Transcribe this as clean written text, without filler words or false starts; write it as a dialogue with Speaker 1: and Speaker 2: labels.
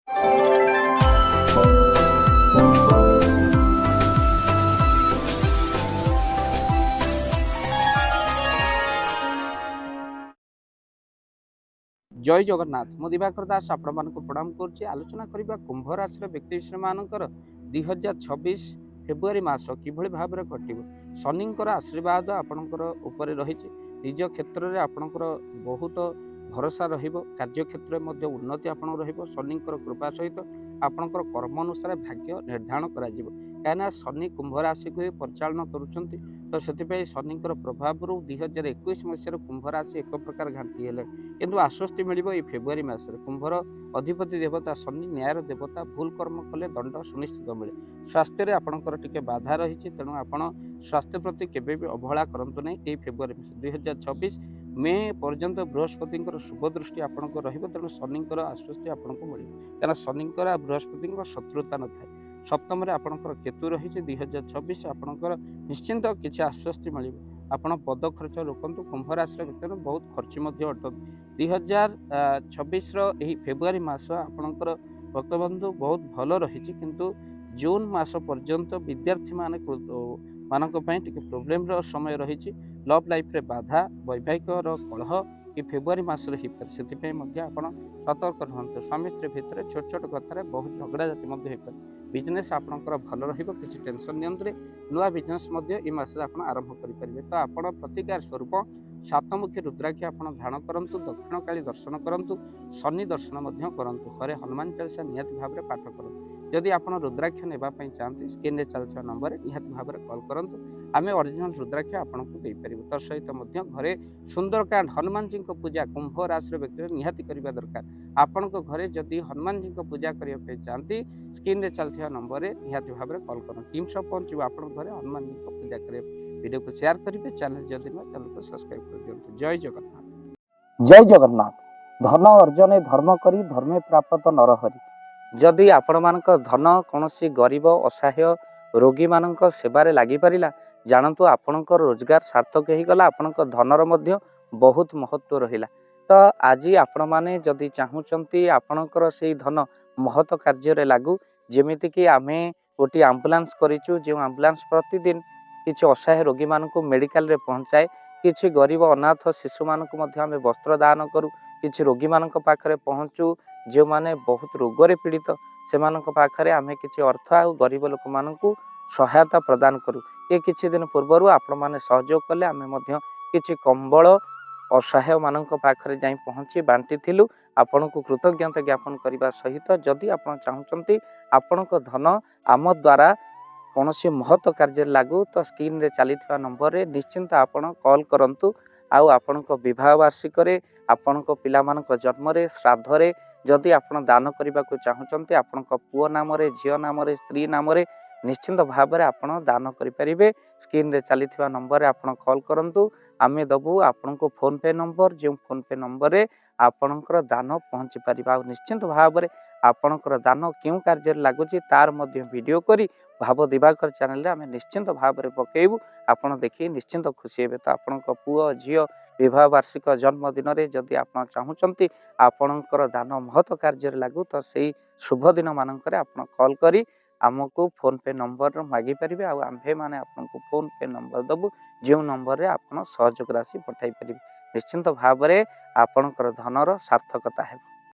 Speaker 1: जय जगन्नाथ मु दिवाकर दास आपण मानक प्रणाम करुच्ची आलोचना करबा कुंभ राशि व्यक्ति विशेष मानकर 2026 फेब्रुआरी मास किभଳି भाव में कटिब शनिंकर आशीर्वाद आपणकर ऊपर रही निज क्षेत्र में आपणकर बहुत भरोसा रहिबो कार्य क्षेत्र में उन्नति आपण रहिबो शनिंकर कृपा सहित आपणकर कर्म अनुसार भाग्य निर्धारण करा जिवो कहीं शनि कुंभ राशि को परिचालन करुछंती तो से शनिंकर प्रभाव 2021 मसीह कुंभ राशि एक प्रकार घाटी हेले किंतु आश्वस्ति मिल फेब्रुआरी मासरे कुंभर अधिपति देवता शनि न्यायर देवता भूल कर्म कले दंड सुनिश्चित मिले स्वास्थ्य आपंकर टिके बाधा रही तेणु आपण स्वास्थ्य प्रति केबे भी अवहेला करंतु नहीं ये फेब्रुआरी मास 2026 मे पर्यंत बृहस्पति शुभ दृष्टि आपंक रहिबो तेणु शनिंकर आश्वस्ति आपको मिले कारण शनिंकर बृहस्पति शत्रुता न थाए सप्तम आपंकर केतु रही 2026 आपंकर निश्चिंत किसी आश्वस्ति मिले आपण पद खर्च रोकतु कुंभ राशि व्यक्ति बहुत खर्ची अटक 2026 फेब्रुआरी मास आपणकर भक्तबंधु बहुत भल रही किंतु जून मास पर्यंत विद्यार्थी मानक प्रोब्लेम समय रही लव लाइफ रे बाधा वैवाहिक कलह कि फेब्रुआरी मास हो पारे से सतर्क रुहतु स्वामी स्त्री भितर छोट छोट कथार बहुत झगड़ा जाति हो बिजनेस आपंकर भल रही टेंशन नियंत्रे नुआ बिजनेस मस आरंभ करेंगे तो आप प्रतिकार स्वरूप सातमुखी रुद्राक्ष आप धारण करूँ दक्षिण काली दर्शन करूँ शनि दर्शन करूँ घरे हनुमान चालीसा निहाती भाव में पाठ करूँ जदि आप रुद्राक्ष नापी चाहते स्क्रीन में चलता नंबर निहाती भाव में कॉल करूँ आम ओरिजिनल रुद्राक्ष आपको देपर तसहित घरे सुंदरकांड हनुमान जी पूजा कुंभ राशि व्यक्ति निहाती करने दरकार आपण घरे जदि हनुमान जी पूजा करने चाहती स्क्रीन में चलता नंबर निहाती भाव में कॉल करूँ टीम सब पहुँच आप घरे हनुमान जी पूजा करें वीडियो को शेयर करेंगे चैनल जदि न चैनल को सब्सक्राइब कर दियंतु जय जगन्नाथ
Speaker 2: जय जगन्नाथ धन अर्जने धर्म करी धर्मे प्राप्त नरहरि
Speaker 1: जदि आपण मानक धन कौन गरीब असहाय रोगी मानक सेवारे लगी पारिला जानतु आपणकर रोजगार सार्थक हो गला आपणक धनर मध्य बहुत महत्व रहिला तो आज आपण माने जदि चाहूचंती आपणकर से धन महत कार्य लागू जेमिति कि आमे गोटे आम्बुलांस करिचु जो आम्बुलांस प्रतिदिन किसी असहाय रोगी मानक मेडिकल रे पहुंचाए किसी गरीब अनाथ शिशु मानक मध्य आमे वस्त्र दान करू किसी रोगी मानक पाखरे पहुंचू जो माने बहुत रोगरे पीड़ित से मानक पाखरे आमे किसी अर्थ आ गरीब लोक मानकू सहायता प्रदान करू ये किछि दिन पूर्व आपण माने सहयोग कले आमे मध्य किछि कंबल असहाय मानक पाखरे जाई पहुंची बांटी थिलु आपण को कृतज्ञता ज्ञापन करने सहित जदि आपण चाहूचंती आपणक धन आम द्वारा कौन महत्व कार्य लागू तो स्क्रीन रे चली नंबर रे निश्चिंत आपण कॉल करंतु आउ आपणक विवाह वार्षिक आपण पिलामानक जन्म रे श्राद्ध रे जदि आपण दान करने को चाहूचंती आपणक पुओ नाम रे झियो नाम रे स्त्री नाम रे निश्चिंत भाव में आपण दान करें स्क्रीन रे चली नंबर रे आपण कॉल करंतु आमे दबु आपण को फोन पे नंबर जो फोन पे नंबर रे आपणकर दान पहुँची पारिबा निश्चिंत भाव में आपणकर दान क्यों कार्य लगुच तार मध्य वीडियो करी भाव दिवाकर चैनल रे आमे निश्चिंत भाव में पकेबू आपण देखि निश्चिंत खुशी हेबे तो आपण पुओ झियो विवाह वार्षिक जन्मदिन रे जदि आप चाहूचंती आपणकर दान महत्व कार्य लागू तो से शुभ दिन मानक आप कॉल करी आमको फोन पे नंबर मागी पारिबे आम्भे माने आपनको फोन पे नंबर दबु जो नंबर रे आपण सहयोग राशि पठाई पारिबे निश्चिंत भाव में आपणकर धनर सार्थकता हेबो।